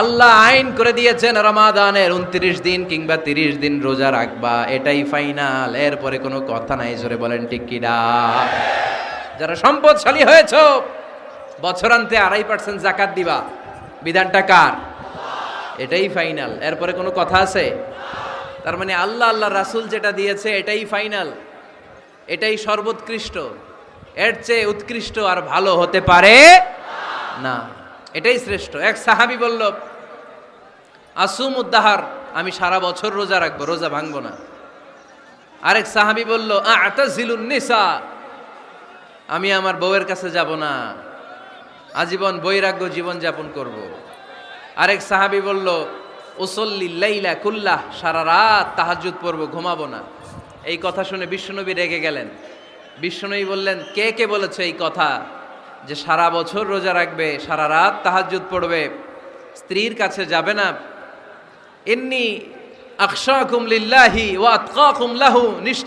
আল্লাহ আইন করে দিয়েছেন রমাদানের 29 দিন কিংবা 30 দিন রোজা রাখবা, এটাই ফাইনাল। এরপরে কোনো কথা নাই। জোরে বলেন ঠিক কিনা? যারা সম্পদশালী হয়েছো, বছরান্তে 2.5% জাকাত দিবা, বিধানটা কার? এটাই ফাইনাল। এরপরে কোনো কথা আছে? তার মানে আল্লাহ আল্লাহ রাসূল যেটা দিয়েছে এটাই ফাইনাল, এটাই সর্বোৎকৃষ্ট। এর চেয়ে উৎকৃষ্ট আর ভালো হতে পারে না, এটাই শ্রেষ্ঠ। এক সাহাবী বলল, আসুমুদ্দাহার, আমি সারা বছর রোজা রাখবো, রোজা ভাঙবো না। আরেক সাহাবী বলল, আ'তাজিলুন নিসা, আমি আমার বউয়ের কাছে যাব না, আজীবন বৈরাগ্য জীবন যাপন করব। আরেক সাহাবী বলল, উসল্লি লাইলা কুল্লাহ, সারা রাত তাহাজ্জুদ পড়ব, ঘুমাবো না। এই কথা শুনে বিশ্বনবী রেগে গেলেন। বিশ্বনবী বললেন, কে কে বলেছে এই কথা যে সারা বছর রোজা রাখবে, সারা রাত তাহাজ্জুদ পড়বে, স্ত্রীর কাছে যাবে না? ইন্নী আখশাকুম লিল্লাহি ওয়া আতকাকুম লাহু, নিশ্চয়